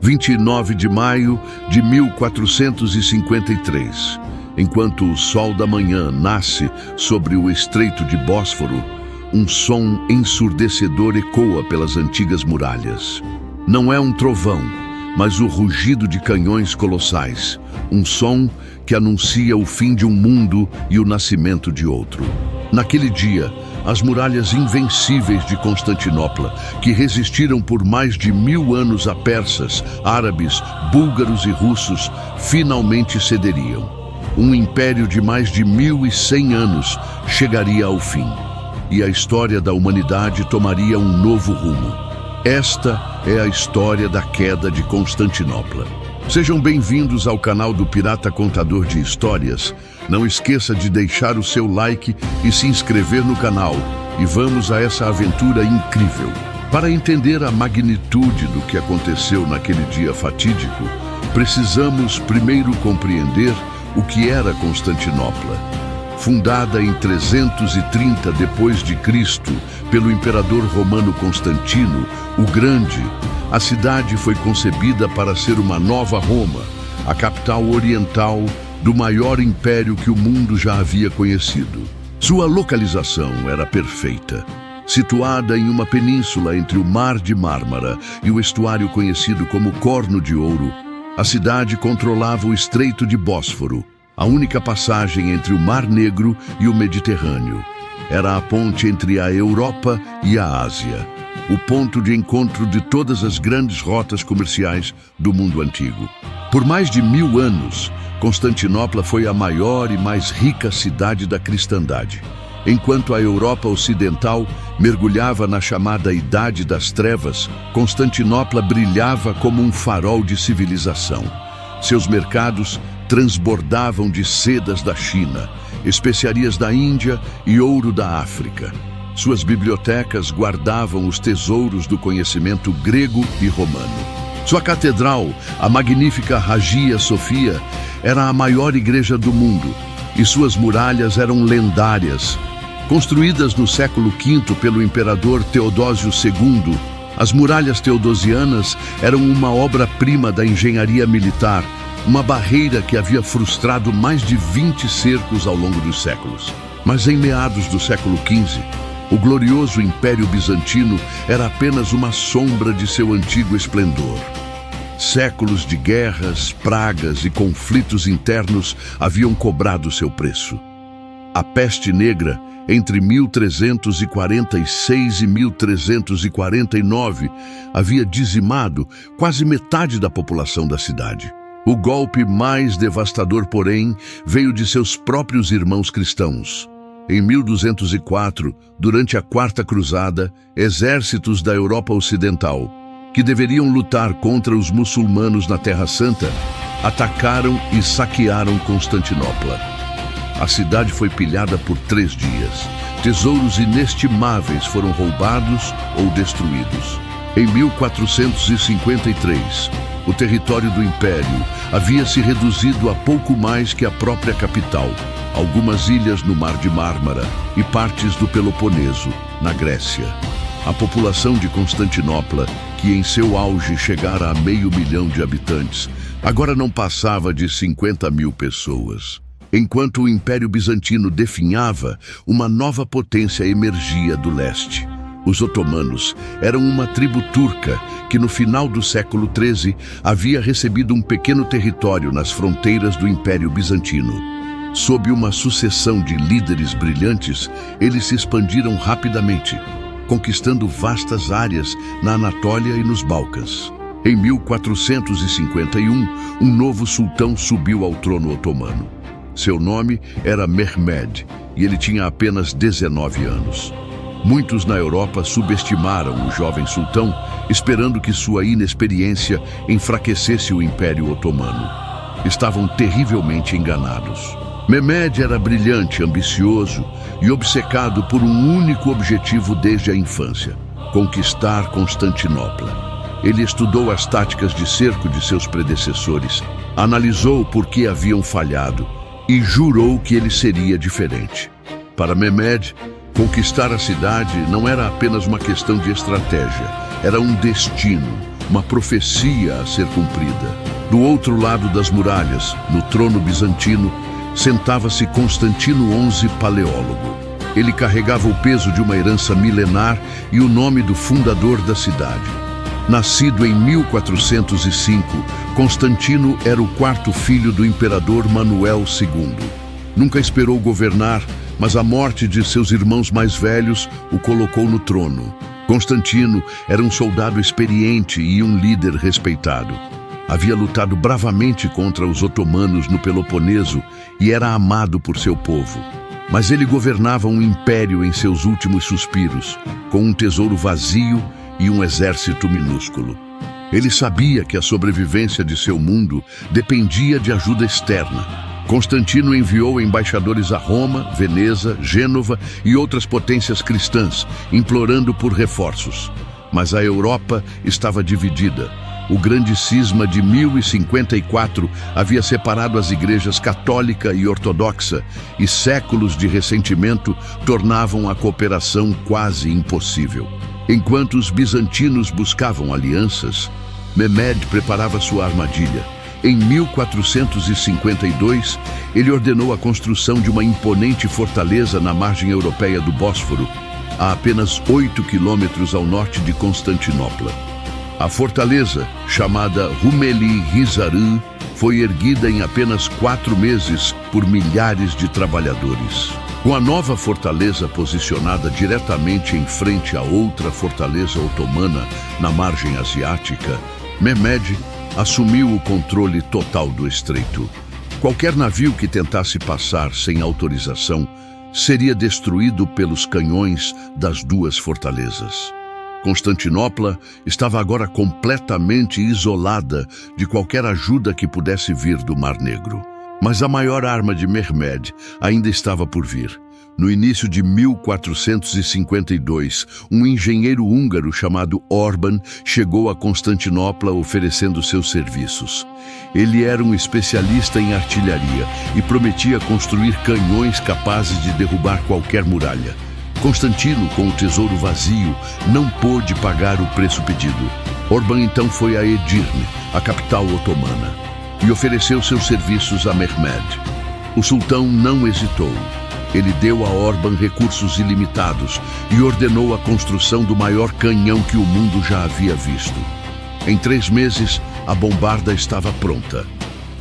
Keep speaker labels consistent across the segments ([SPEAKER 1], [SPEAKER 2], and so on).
[SPEAKER 1] 29 de maio de 1453. Enquanto o sol da manhã nasce sobre o estreito de Bósforo, um som ensurdecedor ecoa pelas antigas muralhas. Não é um trovão, mas o rugido de canhões colossais, um som que anuncia o fim de um mundo e o nascimento de outro. Naquele dia, as muralhas invencíveis de Constantinopla, que resistiram por mais de 1000 anos a persas, árabes, búlgaros e russos, finalmente cederiam. Um império de mais de 1100 anos chegaria ao fim, e a história da humanidade tomaria um novo rumo. Esta é a história da queda de Constantinopla. Sejam bem-vindos ao canal do Pirata Contador de Histórias. Não esqueça de deixar o seu like e se inscrever no canal. E vamos a essa aventura incrível. Para entender a magnitude do que aconteceu naquele dia fatídico, precisamos primeiro compreender o que era Constantinopla. Fundada em 330 d.C. pelo imperador romano Constantino, o Grande, a cidade foi concebida para ser uma nova Roma, a capital oriental do maior império que o mundo já havia conhecido. Sua localização era perfeita. Situada em uma península entre o Mar de Mármara e o estuário conhecido como Corno de Ouro, a cidade controlava o Estreito de Bósforo, a única passagem entre o Mar Negro e o Mediterrâneo. Era a ponte entre a Europa e a Ásia, o ponto de encontro de todas as grandes rotas comerciais do mundo antigo. Por mais de 1000 anos, Constantinopla foi a maior e mais rica cidade da cristandade. Enquanto a Europa Ocidental mergulhava na chamada Idade das Trevas, Constantinopla brilhava como um farol de civilização. Seus mercados transbordavam de sedas da China, especiarias da Índia e ouro da África. Suas bibliotecas guardavam os tesouros do conhecimento grego e romano. Sua catedral, a magnífica Hagia Sofia, era a maior igreja do mundo, e suas muralhas eram lendárias. Construídas no século V pelo imperador Teodósio II, as muralhas teodosianas eram uma obra-prima da engenharia militar, uma barreira que havia frustrado mais de 20 cercos ao longo dos séculos. Mas em meados do século XV, o glorioso Império Bizantino era apenas uma sombra de seu antigo esplendor. Séculos de guerras, pragas e conflitos internos haviam cobrado seu preço. A peste negra, entre 1346 e 1349, havia dizimado quase metade da população da cidade. O golpe mais devastador, porém, veio de seus próprios irmãos cristãos. Em 1204, durante a Quarta Cruzada, exércitos da Europa Ocidental, que deveriam lutar contra os muçulmanos na Terra Santa, atacaram e saquearam Constantinopla. A cidade foi pilhada por 3 dias. Tesouros inestimáveis foram roubados ou destruídos. Em 1453, o território do Império havia se reduzido a pouco mais que a própria capital, algumas ilhas no Mar de Mármara e partes do Peloponeso, na Grécia. A população de Constantinopla, que em seu auge chegara a 500 mil de habitantes, agora não passava de 50.000 pessoas. Enquanto o Império Bizantino definhava, uma nova potência emergia do leste. Os otomanos eram uma tribo turca que no final do século XIII havia recebido um pequeno território nas fronteiras do Império Bizantino. Sob uma sucessão de líderes brilhantes, eles se expandiram rapidamente, conquistando vastas áreas na Anatólia e nos Balcãs. Em 1451, um novo sultão subiu ao trono otomano. Seu nome era Mehmed e ele tinha apenas 19 anos. Muitos na Europa subestimaram o jovem sultão, esperando que sua inexperiência enfraquecesse o Império Otomano. Estavam terrivelmente enganados. Mehmed era brilhante, ambicioso e obcecado por um único objetivo desde a infância: conquistar Constantinopla. Ele estudou as táticas de cerco de seus predecessores, analisou por que haviam falhado e jurou que ele seria diferente. Para Mehmed, conquistar a cidade não era apenas uma questão de estratégia, era um destino, uma profecia a ser cumprida. Do outro lado das muralhas, no trono bizantino, sentava-se Constantino XI Paleólogo. Ele carregava o peso de uma herança milenar e o nome do fundador da cidade. Nascido em 1405, Constantino era o quarto filho do imperador Manuel II. Nunca esperou governar, mas a morte de seus irmãos mais velhos o colocou no trono. Constantino era um soldado experiente e um líder respeitado. Havia lutado bravamente contra os otomanos no Peloponeso e era amado por seu povo. Mas ele governava um império em seus últimos suspiros, com um tesouro vazio e um exército minúsculo. Ele sabia que a sobrevivência de seu mundo dependia de ajuda externa. Constantino enviou embaixadores a Roma, Veneza, Gênova e outras potências cristãs, implorando por reforços. Mas a Europa estava dividida. O grande cisma de 1054 havia separado as igrejas católica e ortodoxa, e séculos de ressentimento tornavam a cooperação quase impossível. Enquanto os bizantinos buscavam alianças, Mehmed preparava sua armadilha. Em 1452, ele ordenou a construção de uma imponente fortaleza na margem europeia do Bósforo, a apenas 8 quilômetros ao norte de Constantinopla. A fortaleza, chamada Rumeli Hisarı, foi erguida em apenas 4 meses por milhares de trabalhadores. Com a nova fortaleza posicionada diretamente em frente a outra fortaleza otomana na margem asiática, Mehmed assumiu o controle total do estreito. Qualquer navio que tentasse passar sem autorização seria destruído pelos canhões das duas fortalezas. Constantinopla estava agora completamente isolada de qualquer ajuda que pudesse vir do Mar Negro. Mas a maior arma de Mehmed ainda estava por vir. No início de 1452, um engenheiro húngaro chamado Orban chegou a Constantinopla oferecendo seus serviços. Ele era um especialista em artilharia e prometia construir canhões capazes de derrubar qualquer muralha. Constantino, com o tesouro vazio, não pôde pagar o preço pedido. Orban então foi a Edirne, a capital otomana, e ofereceu seus serviços a Mehmed. O sultão não hesitou. Ele deu a Orban recursos ilimitados e ordenou a construção do maior canhão que o mundo já havia visto. Em 3 meses, a bombarda estava pronta.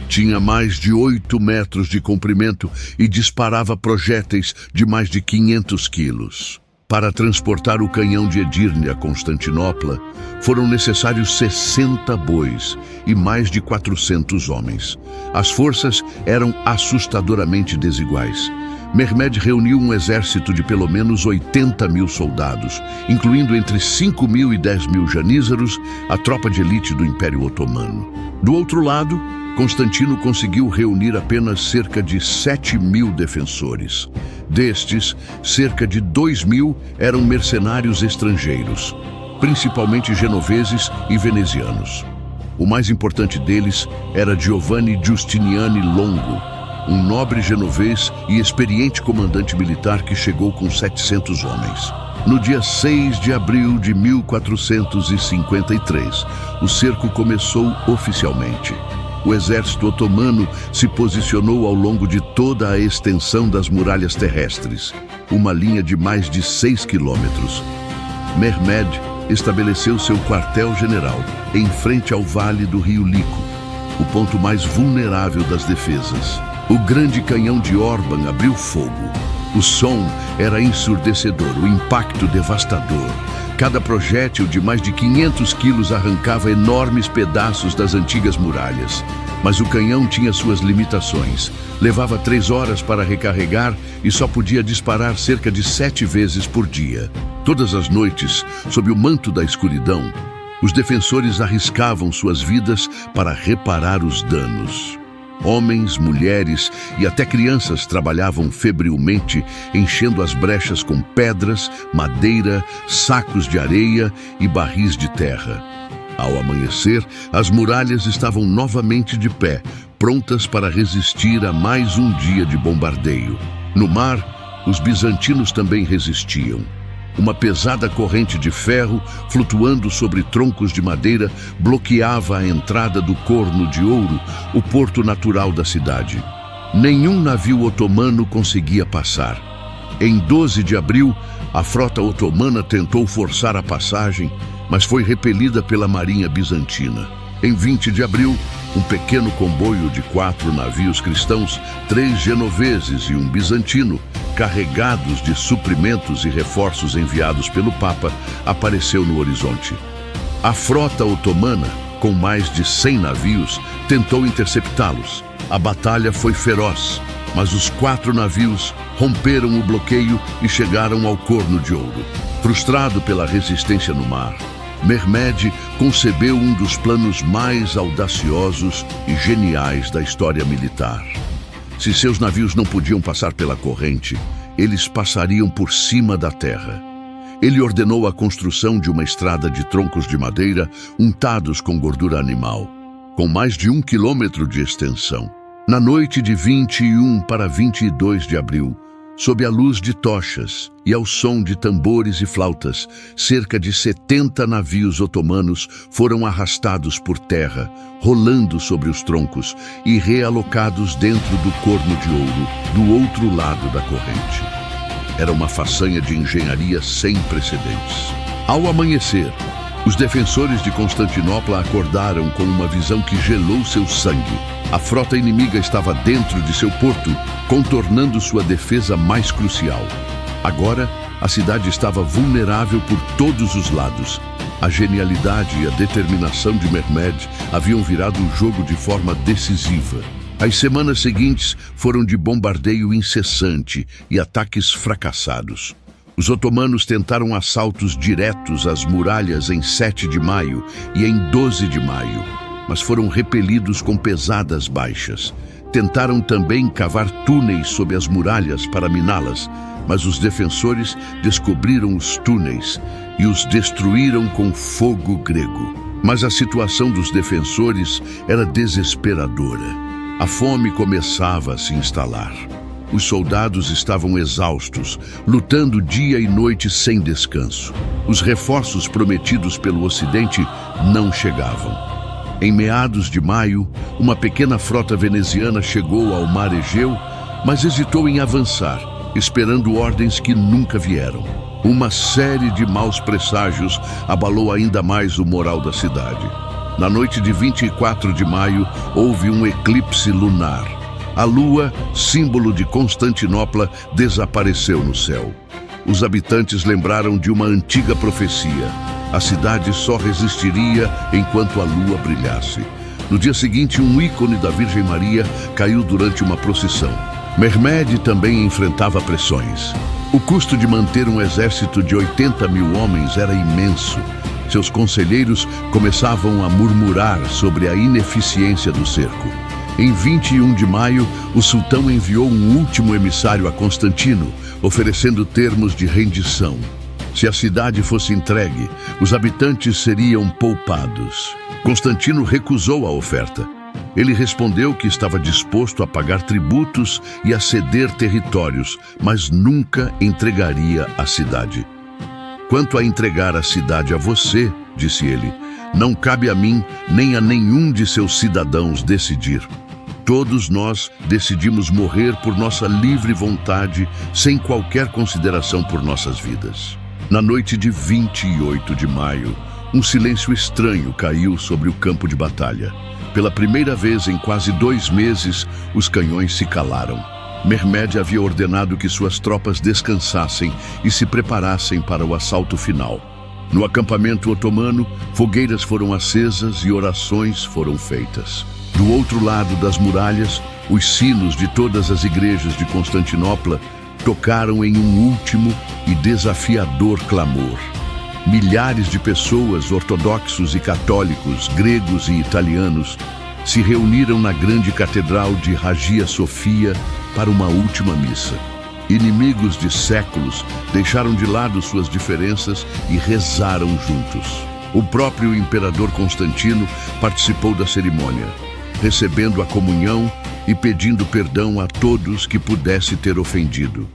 [SPEAKER 1] Tinha mais de 8 metros de comprimento e disparava projéteis de mais de 500 quilos. Para transportar o canhão de Edirne a Constantinopla, foram necessários 60 bois e mais de 400 homens. As forças eram assustadoramente desiguais. Mehmed reuniu um exército de pelo menos 80 mil soldados, incluindo entre 5 mil e 10 mil janízaros, a tropa de elite do Império Otomano. Do outro lado, Constantino conseguiu reunir apenas cerca de 7 mil defensores. Destes, cerca de 2 mil eram mercenários estrangeiros, principalmente genoveses e venezianos. O mais importante deles era Giovanni Giustiniani Longo, um nobre genovês e experiente comandante militar que chegou com 700 homens. No dia 6 de abril de 1453, o cerco começou oficialmente. O exército otomano se posicionou ao longo de toda a extensão das muralhas terrestres, uma linha de mais de 6 quilômetros. Mehmed estabeleceu seu quartel-general em frente ao vale do rio Lico, o ponto mais vulnerável das defesas. O grande canhão de Orban abriu fogo. O som era ensurdecedor, o impacto devastador. Cada projétil de mais de 500 quilos arrancava enormes pedaços das antigas muralhas. Mas o canhão tinha suas limitações. Levava 3 horas para recarregar e só podia disparar cerca de 7 vezes por dia. Todas as noites, sob o manto da escuridão, os defensores arriscavam suas vidas para reparar os danos. Homens, mulheres e até crianças trabalhavam febrilmente, enchendo as brechas com pedras, madeira, sacos de areia e barris de terra. Ao amanhecer, as muralhas estavam novamente de pé, prontas para resistir a mais um dia de bombardeio. No mar, os bizantinos também resistiam. Uma pesada corrente de ferro, flutuando sobre troncos de madeira, bloqueava a entrada do Corno de Ouro, o porto natural da cidade. Nenhum navio otomano conseguia passar. Em 12 de abril, a frota otomana tentou forçar a passagem, mas foi repelida pela marinha bizantina. Em 20 de abril, um pequeno comboio de 4 navios cristãos, 3 genoveses e um bizantino, carregados de suprimentos e reforços enviados pelo Papa, apareceu no horizonte. A frota otomana, com mais de 100 navios, tentou interceptá-los. A batalha foi feroz, mas os 4 navios romperam o bloqueio e chegaram ao Corno de Ouro. Frustrado pela resistência no mar, Mehmed concebeu um dos planos mais audaciosos e geniais da história militar. Se seus navios não podiam passar pela corrente, eles passariam por cima da terra. Ele ordenou a construção de uma estrada de troncos de madeira untados com gordura animal, com mais de 1 quilômetro de extensão. Na noite de 21 para 22 de abril, sob a luz de tochas e ao som de tambores e flautas, cerca de 70 navios otomanos foram arrastados por terra, rolando sobre os troncos e realocados dentro do Corno de Ouro, do outro lado da corrente. Era uma façanha de engenharia sem precedentes. Ao amanhecer, os defensores de Constantinopla acordaram com uma visão que gelou seu sangue. A frota inimiga estava dentro de seu porto, contornando sua defesa mais crucial. Agora, a cidade estava vulnerável por todos os lados. A genialidade e a determinação de Mehmed haviam virado o jogo de forma decisiva. As semanas seguintes foram de bombardeio incessante e ataques fracassados. Os otomanos tentaram assaltos diretos às muralhas em 7 de maio e em 12 de maio, mas foram repelidos com pesadas baixas. Tentaram também cavar túneis sob as muralhas para miná-las, mas os defensores descobriram os túneis e os destruíram com fogo grego. Mas a situação dos defensores era desesperadora. A fome começava a se instalar. Os soldados estavam exaustos, lutando dia e noite sem descanso. Os reforços prometidos pelo Ocidente não chegavam. Em meados de maio, uma pequena frota veneziana chegou ao mar Egeu, mas hesitou em avançar, esperando ordens que nunca vieram. Uma série de maus presságios abalou ainda mais o moral da cidade. Na noite de 24 de maio, houve um eclipse lunar. A lua, símbolo de Constantinopla, desapareceu no céu. Os habitantes lembraram de uma antiga profecia. A cidade só resistiria enquanto a lua brilhasse. No dia seguinte, um ícone da Virgem Maria caiu durante uma procissão. Mehmed também enfrentava pressões. O custo de manter um exército de 80 mil homens era imenso. Seus conselheiros começavam a murmurar sobre a ineficiência do cerco. Em 21 de maio, o sultão enviou um último emissário a Constantino, oferecendo termos de rendição. Se a cidade fosse entregue, os habitantes seriam poupados. Constantino recusou a oferta. Ele respondeu que estava disposto a pagar tributos e a ceder territórios, mas nunca entregaria a cidade. Quanto a entregar a cidade a você, disse ele, não cabe a mim nem a nenhum de seus cidadãos decidir. Todos nós decidimos morrer por nossa livre vontade, sem qualquer consideração por nossas vidas. Na noite de 28 de maio, um silêncio estranho caiu sobre o campo de batalha. Pela primeira vez em quase 2 meses, os canhões se calaram. Mehmed havia ordenado que suas tropas descansassem e se preparassem para o assalto final. No acampamento otomano, fogueiras foram acesas e orações foram feitas. Do outro lado das muralhas, os sinos de todas as igrejas de Constantinopla tocaram em um último e desafiador clamor. Milhares de pessoas, ortodoxos e católicos, gregos e italianos, se reuniram na grande catedral de Hagia Sofia para uma última missa. Inimigos de séculos deixaram de lado suas diferenças e rezaram juntos. O próprio imperador Constantino participou da cerimônia, recebendo a comunhão e pedindo perdão a todos que pudesse ter ofendido.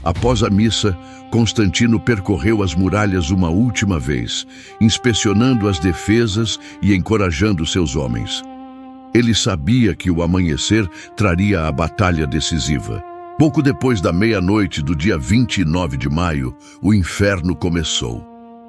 [SPEAKER 1] Após a missa, Constantino percorreu as muralhas uma última vez, inspecionando as defesas e encorajando seus homens. Ele sabia que o amanhecer traria a batalha decisiva. Pouco depois da meia-noite do dia 29 de maio, o inferno começou.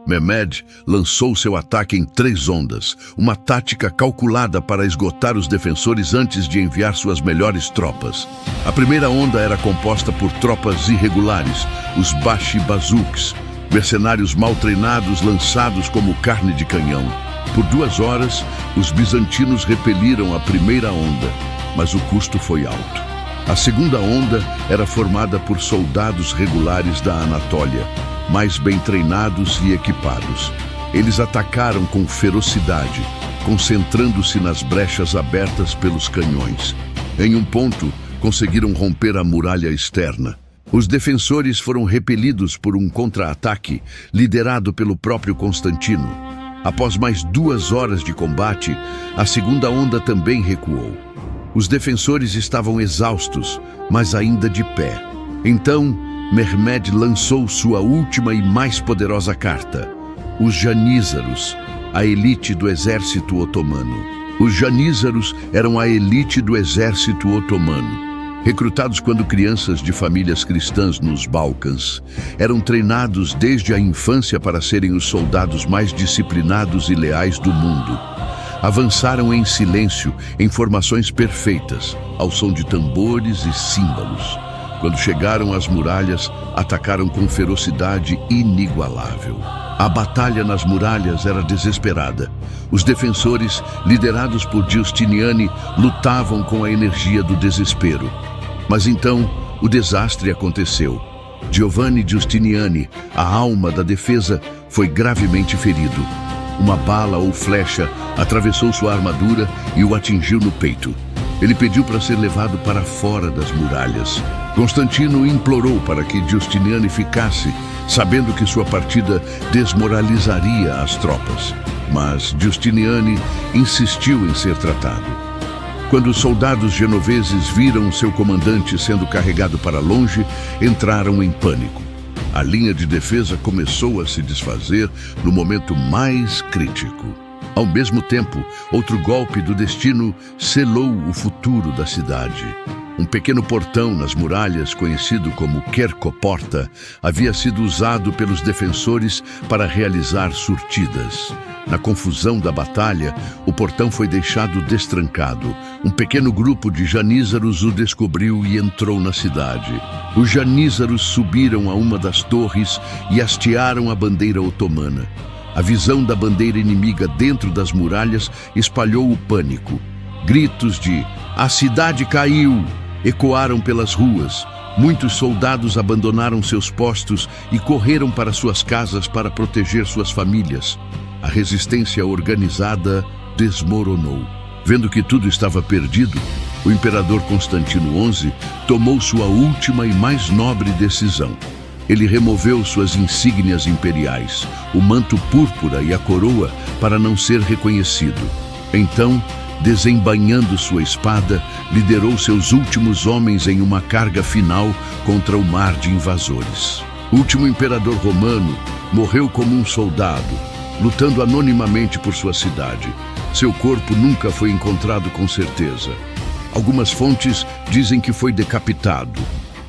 [SPEAKER 1] Mehmed lançou seu ataque em 3 ondas, uma tática calculada para esgotar os defensores antes de enviar suas melhores tropas. A primeira onda era composta por tropas irregulares, os Bashi Bazouks, mercenários mal treinados lançados como carne de canhão. Por 2 horas, os bizantinos repeliram a primeira onda, mas o custo foi alto. A segunda onda era formada por soldados regulares da Anatólia, mais bem treinados e equipados. Eles atacaram com ferocidade, concentrando-se nas brechas abertas pelos canhões. Em um ponto, conseguiram romper a muralha externa. Os defensores foram repelidos por um contra-ataque liderado pelo próprio Constantino. Após mais 2 horas de combate, a segunda onda também recuou. Os defensores estavam exaustos, mas ainda de pé. Então, Mehmed lançou sua última e mais poderosa carta, os Janízaros, a elite do exército otomano. Os Janízaros eram a elite do exército otomano. Recrutados quando crianças de famílias cristãs nos Balcãs, eram treinados desde a infância para serem os soldados mais disciplinados e leais do mundo. Avançaram em silêncio, em formações perfeitas, ao som de tambores e símbolos. Quando chegaram às muralhas, atacaram com ferocidade inigualável. A batalha nas muralhas era desesperada. Os defensores, liderados por Giustiniani, lutavam com a energia do desespero. Mas então, o desastre aconteceu. Giovanni Giustiniani, a alma da defesa, foi gravemente ferido. Uma bala ou flecha atravessou sua armadura e o atingiu no peito. Ele pediu para ser levado para fora das muralhas. Constantino implorou para que Giustiniani ficasse, sabendo que sua partida desmoralizaria as tropas. Mas Giustiniani insistiu em ser tratado. Quando os soldados genoveses viram seu comandante sendo carregado para longe, entraram em pânico. A linha de defesa começou a se desfazer no momento mais crítico. Ao mesmo tempo, outro golpe do destino selou o futuro da cidade. Um pequeno portão nas muralhas, conhecido como Quercoporta, havia sido usado pelos defensores para realizar surtidas. Na confusão da batalha, o portão foi deixado destrancado. Um pequeno grupo de janízaros o descobriu e entrou na cidade. Os janízaros subiram a uma das torres e hastearam a bandeira otomana. A visão da bandeira inimiga dentro das muralhas espalhou o pânico. Gritos de "A cidade caiu!" ecoaram pelas ruas. Muitos soldados abandonaram seus postos e correram para suas casas para proteger suas famílias. A resistência organizada desmoronou. Vendo que tudo estava perdido, o imperador Constantino XI tomou sua última e mais nobre decisão. Ele removeu suas insígnias imperiais, o manto púrpura e a coroa, para não ser reconhecido. Então, desembainhando sua espada, liderou seus últimos homens em uma carga final contra o mar de invasores. O último imperador romano morreu como um soldado, lutando anonimamente por sua cidade. Seu corpo nunca foi encontrado com certeza. Algumas fontes dizem que foi decapitado.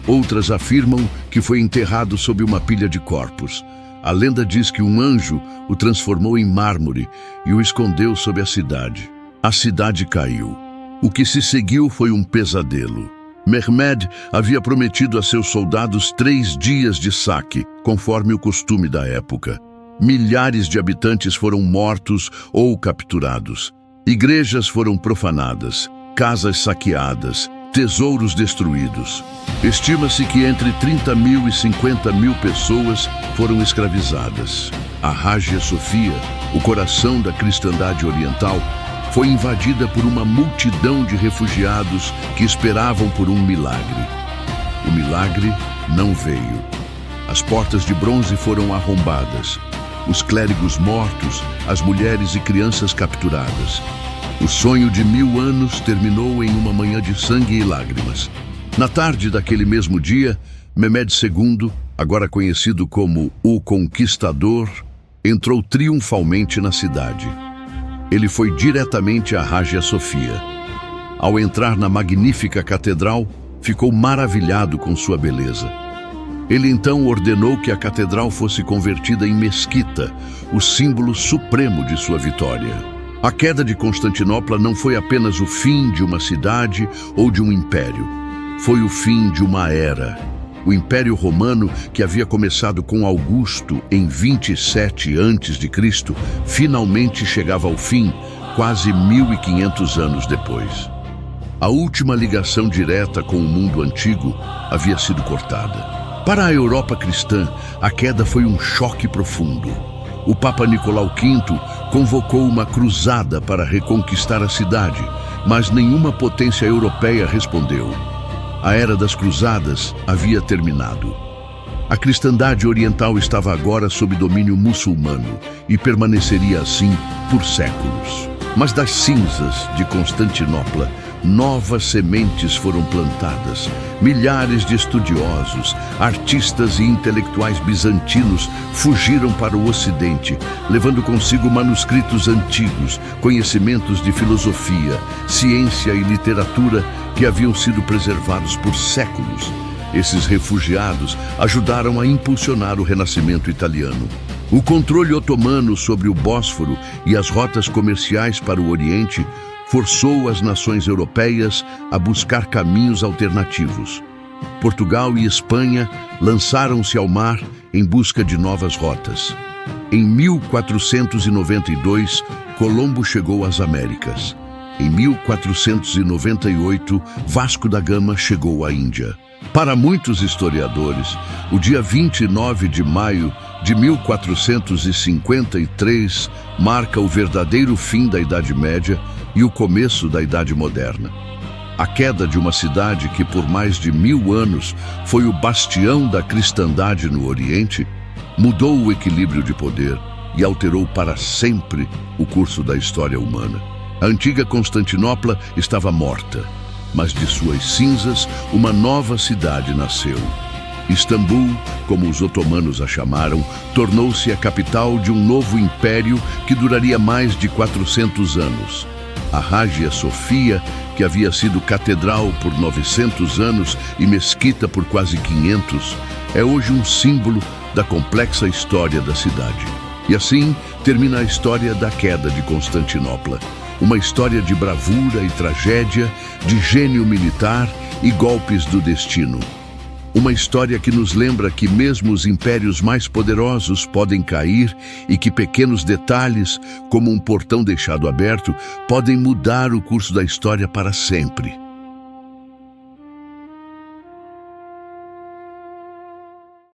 [SPEAKER 1] Outras afirmam que foi enterrado sob uma pilha de corpos. A lenda diz que um anjo o transformou em mármore e o escondeu sob a cidade. A cidade caiu. O que se seguiu foi um pesadelo. Mehmed havia prometido a seus soldados 3 dias de saque, conforme o costume da época. Milhares de habitantes foram mortos ou capturados. Igrejas foram profanadas, casas saqueadas, tesouros destruídos. Estima-se que entre 30 mil e 50 mil pessoas foram escravizadas. A Hagia Sophia, o coração da cristandade oriental, foi invadida por uma multidão de refugiados que esperavam por um milagre. O milagre não veio. As portas de bronze foram arrombadas. Os clérigos mortos, as mulheres e crianças capturadas. O sonho de 1000 anos terminou em uma manhã de sangue e lágrimas. Na tarde daquele mesmo dia, Mehmed II, agora conhecido como o Conquistador, entrou triunfalmente na cidade. Ele foi diretamente à Hagia Sofia. Ao entrar na magnífica catedral, ficou maravilhado com sua beleza. Ele então ordenou que a catedral fosse convertida em mesquita, o símbolo supremo de sua vitória. A queda de Constantinopla não foi apenas o fim de uma cidade ou de um império. Foi o fim de uma era. O Império Romano, que havia começado com Augusto em 27 a.C., finalmente chegava ao fim, quase 1500 anos depois. A última ligação direta com o mundo antigo havia sido cortada. Para a Europa cristã, a queda foi um choque profundo. O Papa Nicolau V convocou uma cruzada para reconquistar a cidade, mas nenhuma potência europeia respondeu. A Era das Cruzadas havia terminado. A cristandade oriental estava agora sob domínio muçulmano e permaneceria assim por séculos. Mas das cinzas de Constantinopla, novas sementes foram plantadas. Milhares de estudiosos, artistas e intelectuais bizantinos fugiram para o Ocidente, levando consigo manuscritos antigos, conhecimentos de filosofia, ciência e literatura que haviam sido preservados por séculos. Esses refugiados ajudaram a impulsionar o Renascimento italiano. O controle otomano sobre o Bósforo e as rotas comerciais para o Oriente forçou as nações europeias a buscar caminhos alternativos. Portugal e Espanha lançaram-se ao mar em busca de novas rotas. Em 1492, Colombo chegou às Américas. Em 1498, Vasco da Gama chegou à Índia. Para muitos historiadores, o dia 29 de maio de 1453 marca o verdadeiro fim da Idade Média e o começo da Idade Moderna. A queda de uma cidade que por mais de 1000 anos foi o bastião da cristandade no Oriente mudou o equilíbrio de poder e alterou para sempre o curso da história humana. A antiga Constantinopla estava morta, mas de suas cinzas uma nova cidade nasceu. Istambul, como os otomanos a chamaram, tornou-se a capital de um novo império que duraria mais de 400 anos. A Hagia Sofia, que havia sido catedral por 900 anos e mesquita por quase 500, é hoje um símbolo da complexa história da cidade. E assim termina a história da queda de Constantinopla. Uma história de bravura e tragédia, de gênio militar e golpes do destino. Uma história que nos lembra que mesmo os impérios mais poderosos podem cair e que pequenos detalhes, como um portão deixado aberto, podem mudar o curso da história para sempre.